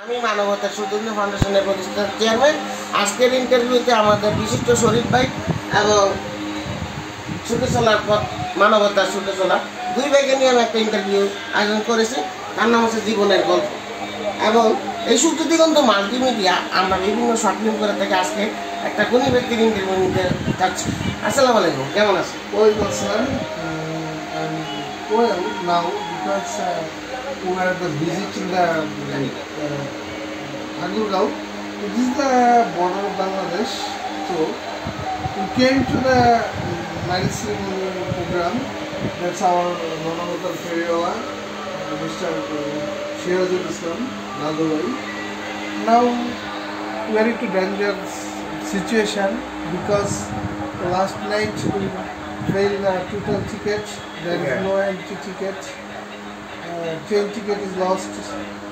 আমি মানবতা সুদূর্ণ ফাউন্ডেশনের প্রতিষ্ঠাতা চেয়ারম্যান। আজকের ইন্টারভিউতে আমাদের বিশিষ্ট শরীফ ভাই এবং ছুটে চলার মানবতার ছুটে চলা দুই ভাইকে নিয়ে আমি একটা ইন্টারভিউ আয়োজন করেছি। তার নাম হচ্ছে জীবনের গল্প। এবং এই সূর্য দিগন্ত মাল্টিমিডিয়া আমরা বিভিন্ন শর্ট ফিল্ম করে থেকে আজকে একটা গুণী ব্যক্তির ইন্টারভিউ নিতে যাচ্ছি। আসসালামু আলাইকুম, কেমন আছেন? Welcome, sir. And well, now because we are the visiting the Agurgaon, it is the border of Bangladesh. So we came to the marriage ceremony program. That's our Manavatar Feriola, Mr. Shirazul Islam Nagawai. Now we are into dangerous situation because last night we failed the total ticket. There is no empty ticket. Train ticket is lost.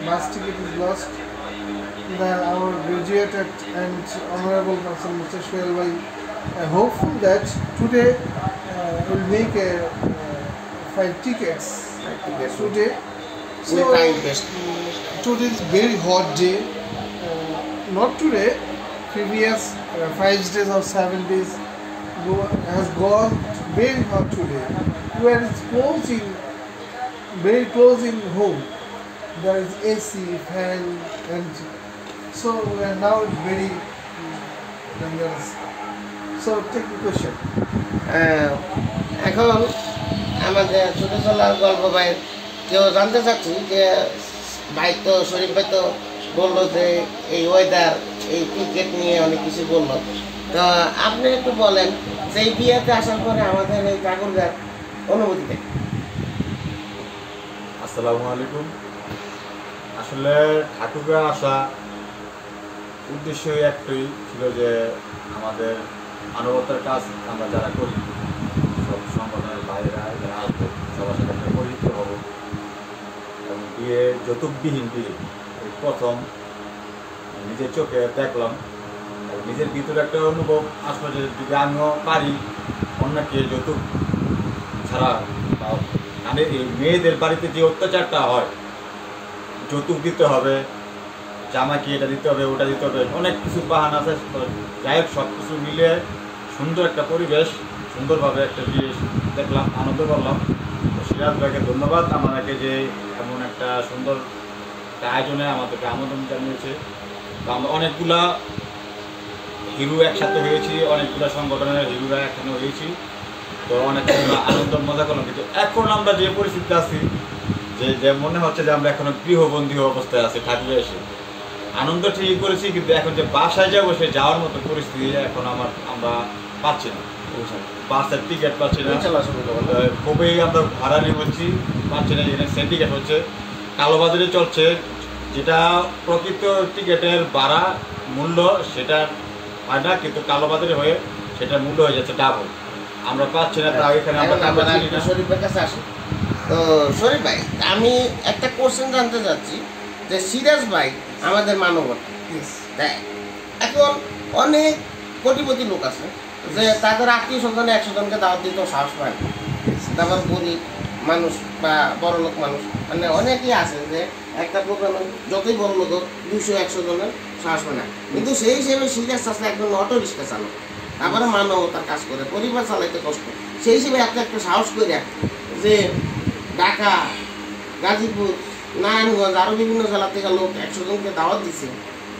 Bus ticket is lost. Our graduated and honorable person, Mr. Shoel Bhai, hopeful that today we'll make 5 tickets. Today. So today is very hot day. Not today. Previous 5 days or 7 days has gone very hot today. We are very close in home. There is AC, fan, and so we are now very dangerous. So take the question. এখন আমাদের ছুটে চলার গল্প ভাই কেউ জানতে চাচ্ছি যে ভাই তো শরীফ ভাই তো বললো যে এই ওয়েদার এই ক্রিকেট নিয়ে অনেক কিছু বললো, তো আপনি একটু বলেন যে এই বিয়েতে আসার পরে আমাদের এই ঠাকুরগাঁর অনুভূতিটা। আসসালামু আলাইকুম। আসলে ঠাকুরগাঁ আসা উদ্দেশ্যই একটাই ছিল যে আমাদের মানবতার কাজ আমরা যারা করি সব সংগঠনের বাইরেরা যারা আসবো সবার সাথে একটা পরিচিত হব এবং বিয়ে যৌতুকবিহীন বিয়ে এই প্রথম নিজের চোখে দেখলাম। নিজের ভিতরে একটা অনুভব আসলে যে যদি আমিও পারি অন্যকে যৌতুক ছাড়া মানে এই মেয়েদের বাড়িতে যে অত্যাচারটা হয়, যৌতুক দিতে হবে, জামাকে এটা দিতে হবে ওটা দিতে হবে, অনেক কিছু বাহানা আছে। যাই হোক সব কিছু মিলিয়ে সুন্দর একটা পরিবেশ, সুন্দরভাবে একটা বিয়ে দেখলাম, আনন্দ করলাম। তো সিরাজ ভাইকে ধন্যবাদ আমাদেরকে যে এমন একটা সুন্দর একটা আয়োজনে আমাদেরকে আমন্ত্রণ জানিয়েছে। তো আমরা অনেকগুলা হিরো একসাথে হয়েছি, অনেকগুলো সংগঠনের হিরোরা একসাথে হয়েছি। তো অনেক আনন্দ মজা করলাম। কিন্তু এখন আমরা যে পরিস্থিতিতে আছি যে মনে হচ্ছে যে আমরা এখনো গৃহবন্দী অবস্থায় আছি। ঠাকুরে এসে আনন্দ ঠিকই করেছি, কিন্তু এখন যে বাসায় যাবো সে যাওয়ার মতো পরিস্থিতি এখন আমরা পাচ্ছি না। বাসের টিকিট পাচ্ছি না, খুবই আমরা ভাড়া নিয়ে হচ্ছি, পাচ্ছি না। এখানে সিন্ডিকেট হচ্ছে, কালোবাজারে চলছে, যেটা প্রকৃত টিকিটের ভাড়া মূল্য সেটা হয় না, কিন্তু কালোবাজারে হয়ে সেটার মূল্য হয়ে যাচ্ছে ডাবল। আমরা পাচ্ছি না, তাও এখানে আমরা শরীফের কাছে আসি। তো শরীফ ভাই, আমি একটা কোশ্চেন জানতে চাচ্ছি যে সিরাজ ভাই আমাদের মানবতা, এখন অনেক কোটিপতি লোক আছে যে তাদের আত্মীয় স্বজনে 100 জনকে দাওয়াত দিতেও সাহস পায় না। তারপর গরিব মানুষ বা বড় লোক মানুষ মানে অনেকেই আছে যে একটা প্রোগ্রামে যতই বড় লোক 200-100 জনের সাহস পায় না। কিন্তু সেই হিসেবে সিরাজ আছে একজন অটো রিক্সা চালক, তারপরে মানবতার কাজ করে, পরিবার চালাইতে কষ্ট। সেই হিসেবে একটা সাহস করে যে ঢাকা, গাজীপুর, নারায়ণগঞ্জ আরও বিভিন্ন জেলা থেকে লোক 100 জনকে দাওয়াত দিচ্ছে,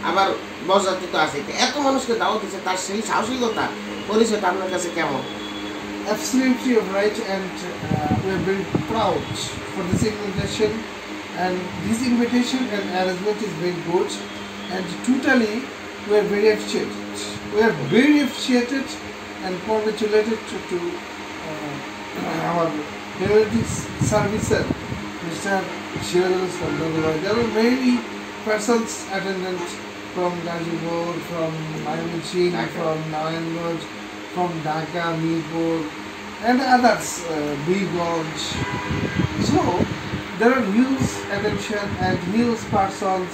আবার বরযাত্রী তো আছে, এত মানুষকে দাওয়াত দিচ্ছে, তার সেই সাহসিকতা পরিচয়টা আপনার কাছে কেমন? Absolutely right, and we are very proud for this invitation, and this invitation and arrangement is very good, and totally we are very appreciated. We are very appreciated and congratulated to our community servicer, Mr. Shirazul Islam Nagawai. There are many persons attendant from Gazipur, from Mymensingh, from Narayanganj, from Dhaka, Mirpur, and others, Birganj. So there are news attention and news persons,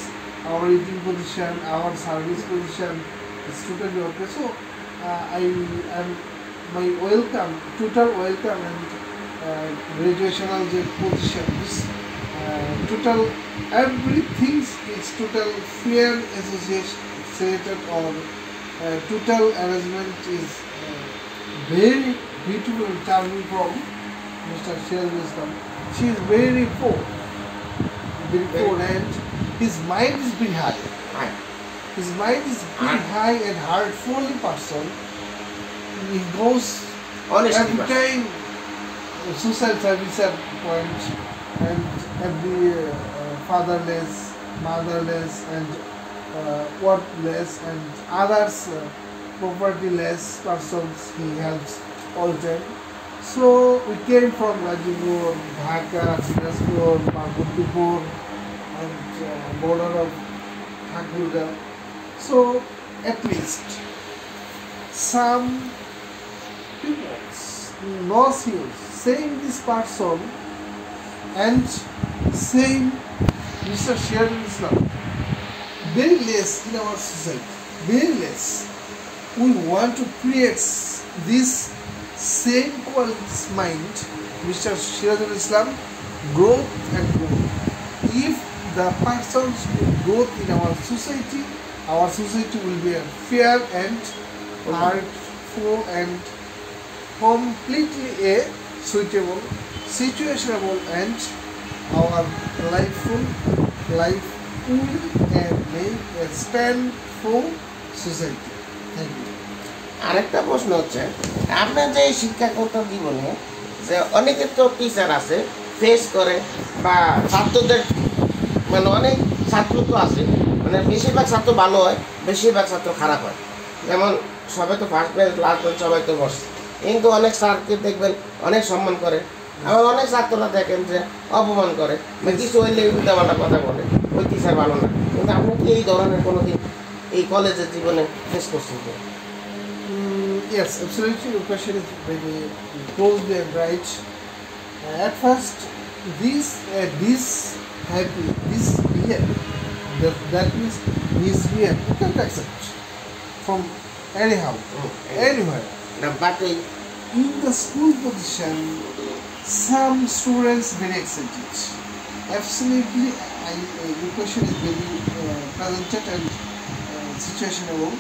our eating position, our service position is totally okay. So I am my welcome, total welcome and graduational position. This total everything is total fair associated or total arrangement is very beautiful and charming from Mr. Sirajul Islam. She is very poor, and his mind is very high. His mind is very high and heartful person. He goes every time social service at point and every fatherless, motherless and worthless and others propertyless persons he helps all time. So we came from Rajipur, Dhaka, Dinajpur, Parbatipur and border of Thakurda. So at least some people knows him, same this person and same Mr. Sirajul Islam. Very less in our society, very less. We want to create this same qualities mind, Mr. Sirajul Islam, growth and growth. If the persons will growth in our society will be a fair and heartful and completely a suitable, situationable and our life will make a stand for society. Thank you. আরেকটা প্রশ্ন হচ্ছে আপনার যে শিক্ষাগত জীবনে যে অনেকে তো টিচার আছে ফেস করে বা ছাত্রদের মানে অনেক ছাত্র তো আছে মানে বেশিরভাগ ছাত্র ভালো হয় বেশিরভাগ ছাত্র খারাপ হয় যেমন সবাই তো ফার্স্ট বেঞ্চ লাস্ট বেঞ্চ সবাই তো বসে কিন্তু অনেক স্যারকে দেখবেন অনেক সম্মান করে আবার অনেক ছাত্ররা দেখেন যে অপমান করে বা কিছু হইলে উল্টাপাল্টা কথা বলে ওই টিচার ভালো না কিন্তু আপনি কি এই ধরনের কোনোদিন এই কলেজের জীবনে ফেস করছেন? Yes, absolutely. Your question is very closely and right. At first, this behavior, that means misbehavior, you can accept from anyhow, anywhere. But in the school position, some students very excited. Absolutely, your question is very presented and situationable.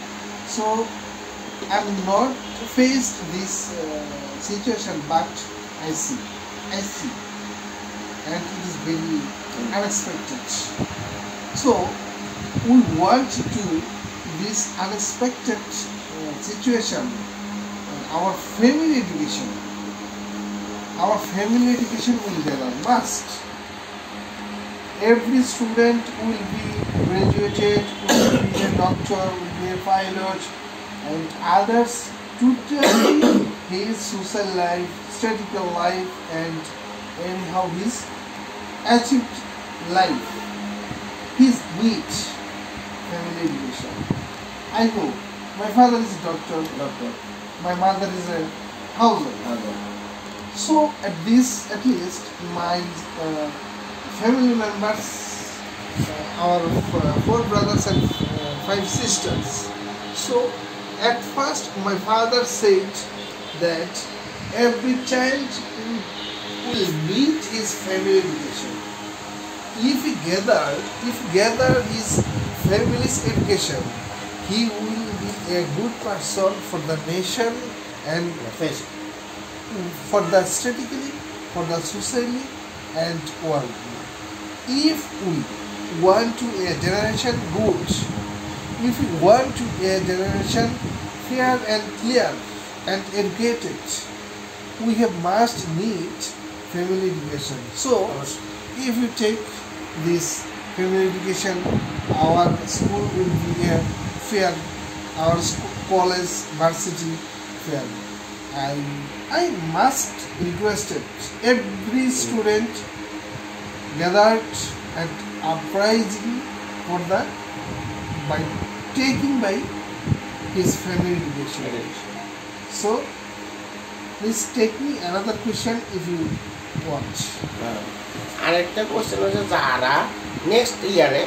So I'm not faced this situation, but I see, and it is very unexpected. So we want to this unexpected situation. Our family education will be a must. Every student will be graduated, will be a doctor, will be a pilot, and others totally his social life, statical life, and anyhow his achieved life. His need family education. I know my father is a doctor. My mother is a housewife. So at least my family members, our 4 brothers and 5 sisters. So at first my father said that every child will need his family education. If he gather his family's education, he will be a good person for the nation and for the statically, for the society and world. If we want to a generation good, if we want to a generation fair and clear and educated, we must need family education. So if you take this family education, our school will be a fair, our school, college, varsity fair. I must request every student gathered and uprising for the by taking by his family education. So please take me another question if you want. আরেকটা question হচ্ছে যারা next ইয়ারে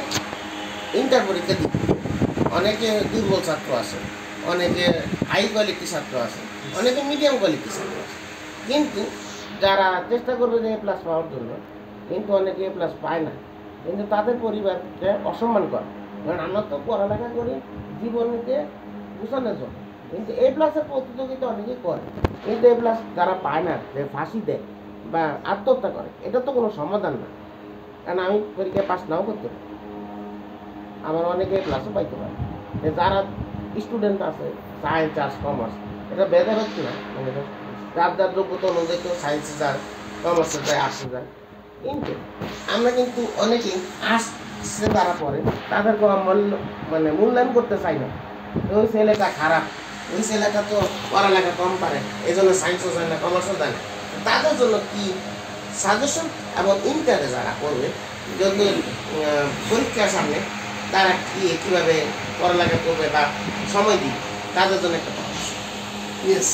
inter পরীক্ষা দিবে অনেকে দুর্বল ছাত্র আছে অনেকে হাই কোয়ালিটি ছাত্র আছে অনেকে মিডিয়াম কোয়ালিটি ছাত্র আছে কিন্তু যারা চেষ্টা করবে যে A+ পাওয়ার জন্য কিন্তু অনেকে এ প্লাস পায় না, কিন্তু তাদের পরিবারকে অসম্মান করে। কারণ আমরা তো পড়ালেখা করি জীবনকে গুছানোর জন্য, কিন্তু এ প্লাসের প্রতিযোগিতা অনেকেই করে, কিন্তু এ প্লাস যারা পায় না, যে ফাঁসি দেয় বা আত্মহত্যা করে, এটা তো কোনো সমাধান না। কারণ আমি পরীক্ষায় পাস নাও করতে পারি, আমার অনেকে এ প্লাসও পাইতে পারে। যারা স্টুডেন্ট আছে সায়েন্স আর্টস কমার্স, এটা বেদার হচ্ছে না, মানে যার যার যোগ্যতা অনুযায়ী কেউ সায়েন্সে যায়, কমার্সে যায়, আর্টসে যায়। কিন্তু আমরা কিন্তু অনেকেই আর্টসে যারা পড়ে তাদের কোনো মানে মূল্যায়ন করতে চাই না। ওই ছেলেটা খারাপ, ওই ছেলেটা তো পড়ালেখা কম পারে, এই জন্য সায়েন্সও যায় না, কমার্সও যায় না। তাদের জন্য কি সাজেশন এবং ইন্টারে যারা করবে, যদি পরীক্ষার সামনে তারা কীভাবে পড়ালেখা করবে বা সময় দিবে, তাদের জন্য একটা পরামর্শ। Yes,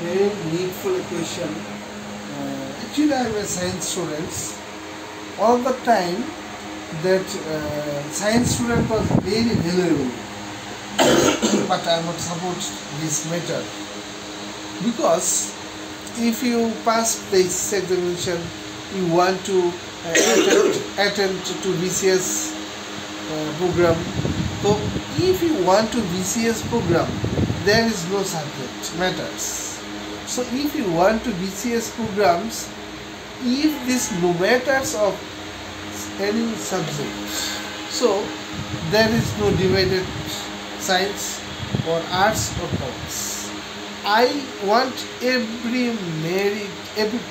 very needful question. Actually, I am a science student. All the time, that science student was very valuable, but I am not support this matter, because if you pass this examination, you want to attend to BCS program. So if you want to BCS program, there is no subject matters. So if you want to BCS programs, if this no matters of any subject, so there is no divided science or arts or commerce. I want every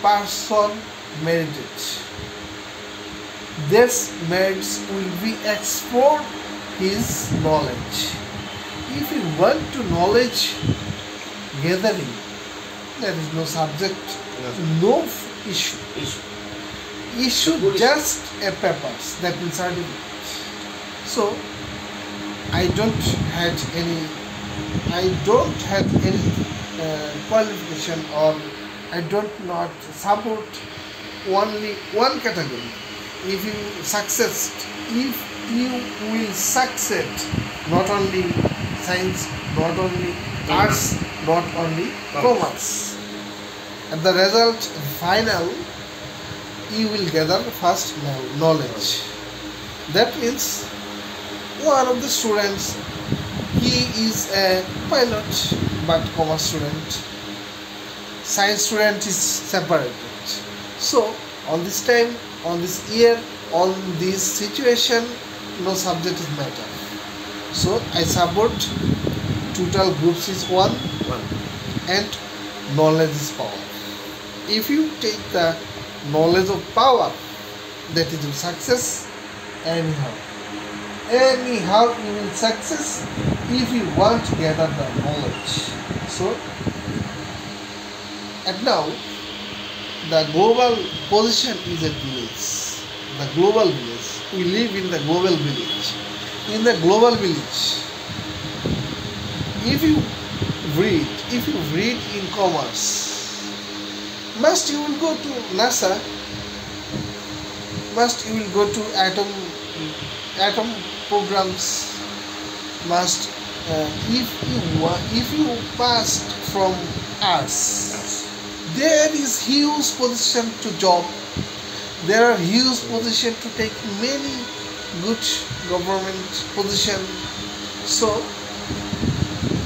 person merited. This merits will be explored his knowledge. If you want to knowledge gathering, there is no subject, no issue. Issue just a papers, that will certificate. So I don't have any qualification, or I don't not support only one category. If you will succeed, not only science, not only arts, not only commerce, at the result final you will gather first knowledge. That means one of the students, he is a pilot but commerce student, science student is separated. So on this time, on this year, on this situation, no subject is matter. So I support total groups is one, and knowledge is power. If you take the knowledge of power, that is your success. Anyhow you will success if you want to gather the knowledge. So and now the global position is a village, the global village. We live in the global village. In the global village, if you read in commerce, must you will go to NASA, must you will go to atom programs, must if you passed from arts, there is huge position to job, there are huge position to take many good government position. So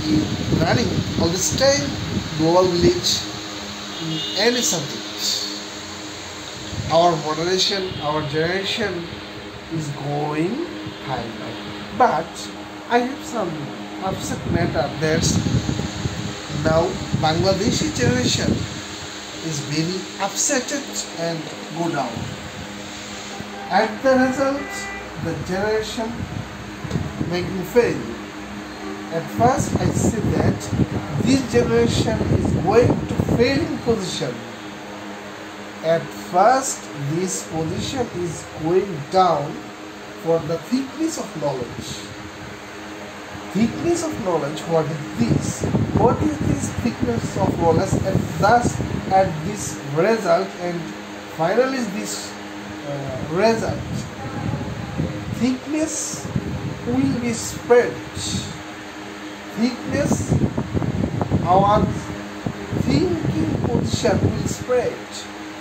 in running all this time, global village, any subject, our moderation, our generation is going high. But I have some upset matter that now Bangladeshi generation is very upsetted and go down. At the result, the generation making fail. At first I say that this generation is going to failing position. At first this position is going down for the thickness of knowledge. Thickness of knowledge, what is this? What is this thickness of knowledge? And thus at this result, and finally this result, thickness will be spread. Thickness, our thinking position will spread.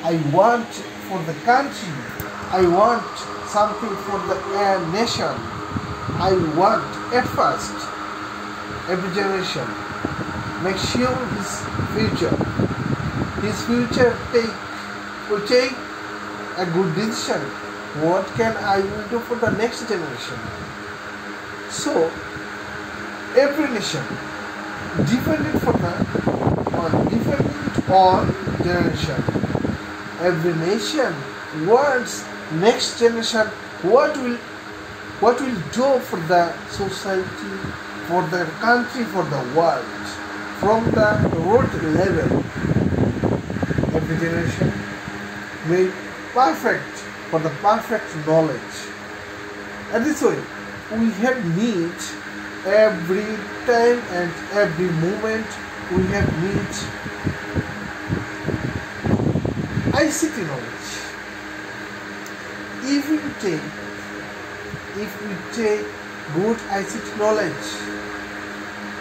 I want for the country. I want something for the nation. I want at first every generation make sure his future will take a good decision. What can I will do for the next generation? So every nation dependent on generation. Every nation wants next generation what will do for the society, for the country, for the world, from the root level. Every generation made perfect for the perfect knowledge. And this way, we have need every time and every moment. We have need ICT knowledge. If we take good ICT knowledge,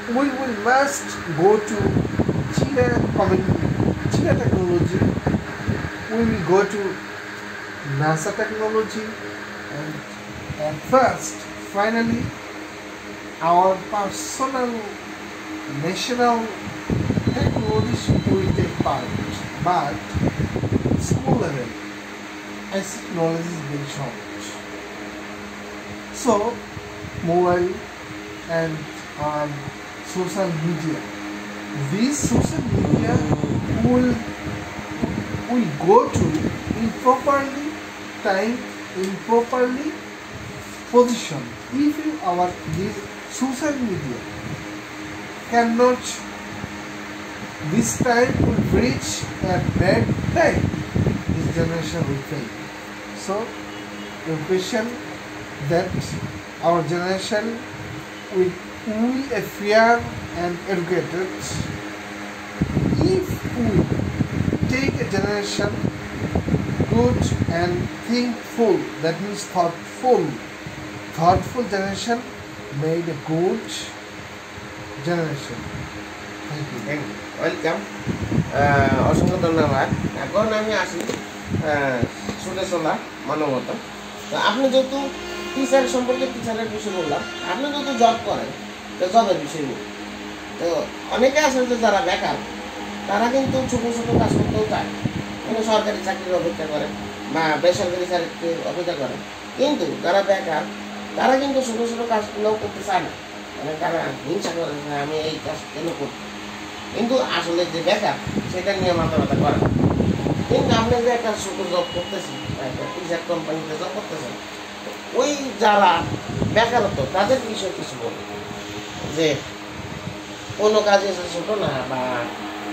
we will must go to China technology. We will go to NASA technology, and first, finally, our personal national technologies will take part. But school level, ICT knowledge is very short. So, mobile and social media. These social media will go to improperly time, improperly position. If this social media cannot, this time will reach a bad time, this generation will fail. So, the question that our generation will be fair and educated. If we take a generation good and thinkful, that means thoughtful generation made a good generation. Thank you. Welcome, অসংখ্য ধন্যবাদ। এখন আমি আসি ছুটে চলা মানবতা। তো আপনি যেহেতু টিচার সম্পর্কে টিচারের বিষয় বললাম, আপনি যেহেতু জব করেন, তো জবের বিষয় বলুন। তো অনেকে আছে যে যারা বেকার, তারা কিন্তু ছোটো ছোটো কাজ করতেও চায়, মানে সরকারি চাকরির অপেক্ষা করে বা বেসরকারি চাকরির অপেক্ষা করে। কিন্তু যারা বেকার, তারা কিন্তু ছোটো ছোটো কাজগুলোও করতে চায় না, মানে তারা হিংসা করে যে আমি এই কাজ কেন করতে। কিন্তু আসলে যে বেকার, সেটা নিয়ে মাথা ব্যথা করে না। কিন্তু আপনি যে একটা ছোটো জব করতেছেন, একটা টিচার কোম্পানিতে জব করতেছেন, ওই যারা বেকারত্ব তাদের বিষয়ে কিছু বলুন, যে কোনো কাজে ছোটো না, বা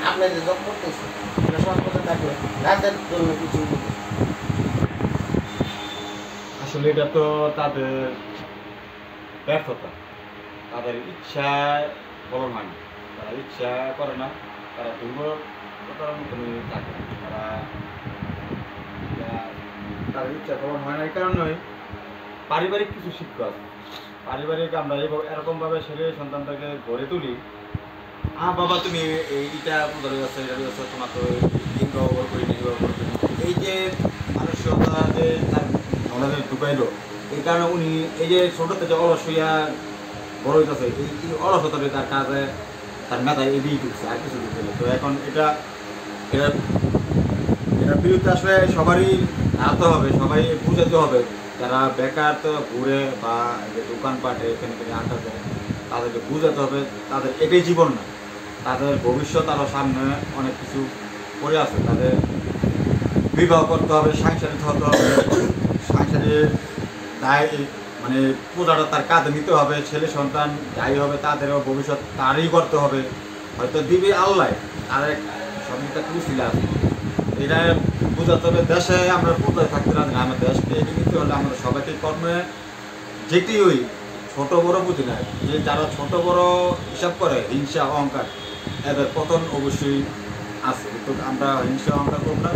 আপনি যে জব করতেছেন এটা সরকারে থাকলে তাদের জন্য কিছু বলুন। আসলে এটা তো তাদের ব্যর্থতা, তাদের ইচ্ছা ফলন হয় না, তারা ইচ্ছা করে না, তারা দুর্বলতার মতনই থাকে, তাদের ইচ্ছা ফলন হয় না। এই কারণে পারিবারিক কিছু শিক্ষা আছে, পারিবারিক আমরা এরকমভাবে ছেলে সন্তানটাকে গড়ে তুলি। বাবা তুমি এইটা ধরে যাচ্ছে, এটা যাচ্ছে, তোমার তো দিন ব্যবহার করি না, ব্যবহার করি না, এই যে মানসিকতা যে তার নলেজে ঢুকাইলো, এই কারণে উনি এই যে ছোটোতে যে অলসইয়া বড় হইতেছে, এই অলসতাটা তার কাজে তার মেধায় এগিয়ে ঢুকছে, আর কিছু ঢুকছে। তো এখন এটার বিরুদ্ধে আসলে সবারই দাঁড়াতে হবে, সবাই বুঝাতে হবে। যারা বেকার তো ঘুরে বা যে দোকানপাটে এখানে থেকে আড্ডা দেয়, তাদেরকে বুঝাতে হবে তাদের এটাই জীবন না, তাদের ভবিষ্যৎ আরও সামনে অনেক কিছু পড়ে আছে। তাদের বিবাহ করতে হবে, সাংসারিক হতে হবে, সাংসারিক দায় মানে পূজাটা তার কাঁধে নিতে হবে, ছেলে সন্তান যাই হবে তাদেরও ভবিষ্যৎ তারই করতে হবে। হয়তো দিবি আল্লাহ, তার সবটা তুলছিল আছে, এটা বোঝাতে হবে। দেশে আমরা পূজায় থাকতে না, আমার দেশকে এগিয়ে নিতে হলে আমরা সবাইকে কর্মে যেটি ওই ছোটো বড়ো বুঝি না, যে যারা ছোটো বড় হিসাব করে হিংসা অহংকার, এদের পতন অবশ্যই আছে। তো আমরা হিংসা অহংকার করব না,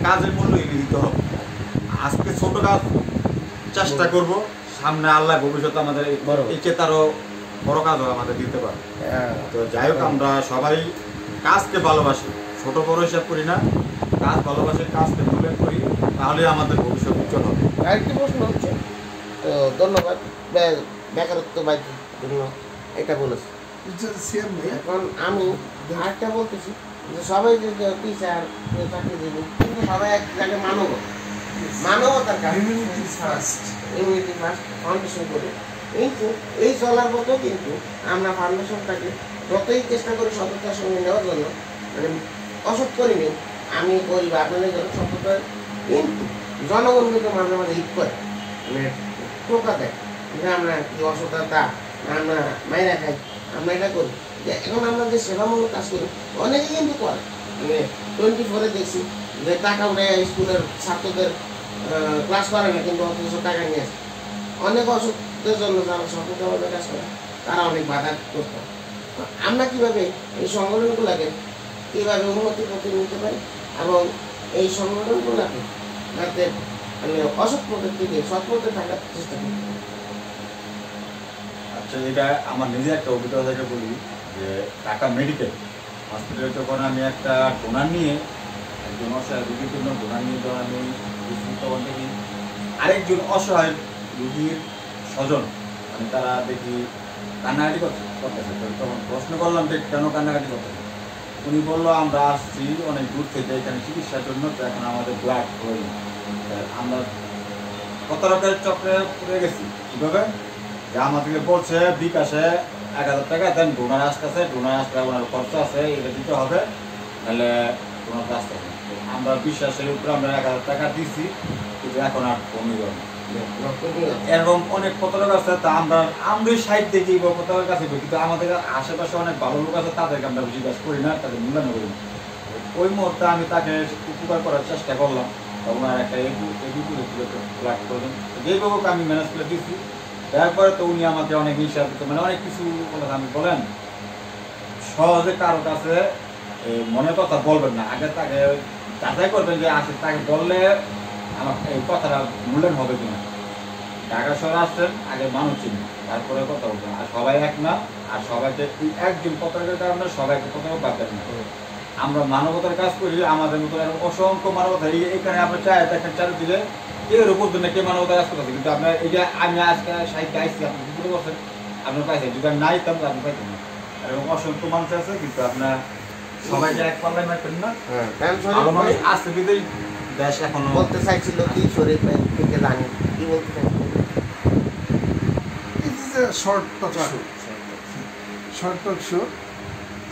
কাজের মূল্য এগিয়ে দিতে হবে। আজকে ছোটো কাজ চেষ্টা করব, সামনে আল্লাহ ভবিষ্যতে আমাদের এই চেতারও বড় কাজও আমাদের দিতে পারে। তো যাই হোক, আমরা সবাই কাজকে ভালোবাসি, ছোট বড় হিসাব করি না, কাজ ভালোবাসে, কাজকে মূল্যায়ন করি, তাহলে আমাদের ভবিষ্যৎ উজ্জ্বল হবে। আরেকটি প্রশ্ন হচ্ছে, তো ধন্যবাদ, বেকারত্ব বাড়ির জন্য এটা বলেছে। সেম এখন আমি আরেকটা বলতেছি যে সবাই যে টিচার চাকরিজীবী, কিন্তু সবাই এক জায়গায় মানবতার কাজ, ইউনিটি ফার্স্ট ফাউন্ডেশন করে, কিন্তু এই চলার পথে কিন্তু আমরা ফাউন্ডেশনটাকে যতই চেষ্টা করি সততার সঙ্গে নেওয়ার জন্য, মানে অসৎ করিনি, আমি করি বা আপনাদের জন্য সততা, কিন্তু জনগণ কিন্তু মাঝে মাঝে হিট করে, মানে টোকা দেয় যে আমরা কি অসততা, আমরা মাইরা খাই, আমরা এটা করি। যে এখন আমরা যে সেবামূলক কাজ করি অনেকে কিন্তু করে, মানে 24 দেখছি যে টাকা উঠে স্কুলের ছাত্রদের ক্লাস করে না, কিন্তু অথচ টাকা নিয়ে আসে। অনেক অসুখদের জন্য যারা সততাভাবে কাজ করে তারা অনেক বাধা করতে হয়। আমরা কীভাবে এই সংগঠনগুলোকে কীভাবে উন্নতির পথে নিতে পারি এবং এই সংগঠনগুলোকে যাতে মানে অসৎ পথের থেকে সৎ পথে থাকার চেষ্টা করি। আচ্ছা, এটা আমার নিজের একটা অভিজ্ঞতা থেকে বলি যে ঢাকা মেডিকেল হসপিটালে যখন আমি একটা ডোনার নিয়ে, একজন অসহায় রুগীর জন্য ডোনার নিয়ে যখন আমি তখন দেখি আরেকজন অসহায় রুগীর স্বজন, মানে তারা দেখি কান্নাকাটি করতেছে। তখন প্রশ্ন করলাম যে কেন কান্নাকাটি করতেছে। উনি বললো আমরা আসছি অনেক দূর থেকে এখানে চিকিৎসার জন্য, তো এখন আমাদের ব্লাড হয়ে আমরা কত রকমের চক্রে পড়ে গেছি। কীভাবে যে আমাদেরকে বলছে বিকাশে 1000 টাকা দেন, ডোনার আসতেছে, ডোনার আসতে ওনার খরচা আছে, এটা দিতে হবে, তাহলে ডোনার আসতেছে। আমরা বিশ্বাসের উপরে আমরা 1000 টাকা দিচ্ছি, কিন্তু এখন আর কমে গেল। এরকম অনেক পত্রিকা আছে, তা আমরা সাইড দেখি পত্রিকার কাছে, কিন্তু আমাদের আশেপাশে অনেক ভালো লোক আছে, তাদেরকে আমরা জিজ্ঞাসা করি না, তাদের মূল্যায়ন করি না। ওই মুহূর্তে আমি তাকে উপকার করার চেষ্টা করলাম, ওনার একটা ফ্ল্যাট করলেন, যেভাবে আমি ম্যানেজ করে দিচ্ছি। তারপরে তো উনি আমাকে অনেক হিসাব দিতে, মানে অনেক কিছু কথা আমি বলেন, সহজে কারো কাছে মনের কথা বলবেন না, আগে তাকে যাচাই করবেন যে আসে তাকে বললে আমার এই কথাটা মূল্যায়ন হবে কিনা। ঢাকা শহরে আসছেন, আগে মানুষ চিনি, তারপরে কথা বলবেন। আর সবাই এক না, আর সবাইকে একজন পত্রিকার কারণে সবাইকে পত্রিকা পাবেন না। আমরা মানবতার কাজ করি, আমাদের মতো অসংখ্য মানবতা, এখানে আপনার চায় দেখেন চারিদিকে এর উপর জন্য কে মানবতার কাজ করতেছে, কিন্তু আপনার এটা আমি আজকে সাহিত্যে আসছি, আপনি বুঝতে পারছেন, আপনার পাইছেন, যদি আমি নাই তাহলে আপনি পাইছেন না। এরকম অসংখ্য মানুষ আছে, কিন্তু আপনার সবাইকে এক পাল্লায় মারতেন না। ভালো মানুষ আসছে বিদেই দেশ এখনো বলতে চাইছিল কি শরীর থেকে জানি কি বলতে চাইছিল। It is a short talk show. Short talk show.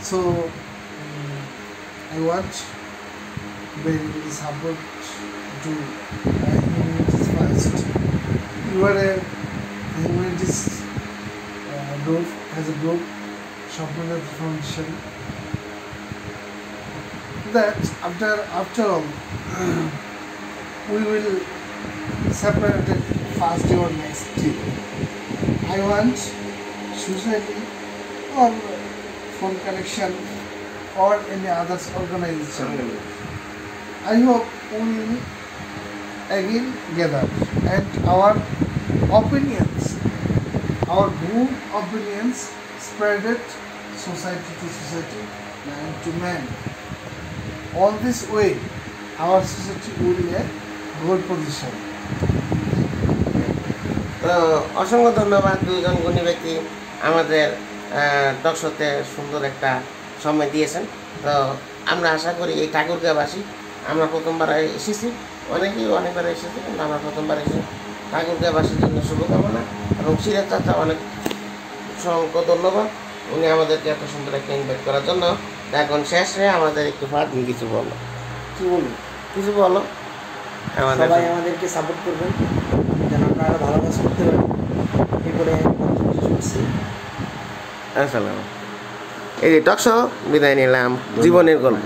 So I want very support to humanities first. You are a humanities group, as a group, Shopnagar Foundation. That after all, we will separate it first day or next day. I want society or phone connection or any other organization. I hope we will again gather and our opinions, our good opinions spread it society to society, man to man. On this way, our society will be a good position. তো অসংখ্য ধন্যবাদ দুইজন গুণী ব্যক্তি আমাদের টকশোতে সুন্দর একটা সময় দিয়েছেন। তো আমরা আশা করি এই ঠাকুরগাঁওবাসী, আমরা প্রথমবার এসেছি, অনেকেই অনেকবার এসেছি, কিন্তু আমরা প্রথমবার এসে ঠাকুরগাঁওবাসীর জন্য শুভকামনা এবং সিরাজ চাচা অনেক অসংখ্য ধন্যবাদ, উনি আমাদেরকে এত সুন্দর একটা ইনভাইট করার জন্য। এখন শেষে আমাদের একটু ফাঁদনি কিছু বলো, কিছু বলো। সবাই আমাদেরকে সাপোর্ট করবেন যেন আমরা আরো ভালো কাজ করতে পারি, এই বলে শুনছি। আসসালাম। এই টকশো বিদায় নিলাম জীবনের গল্প।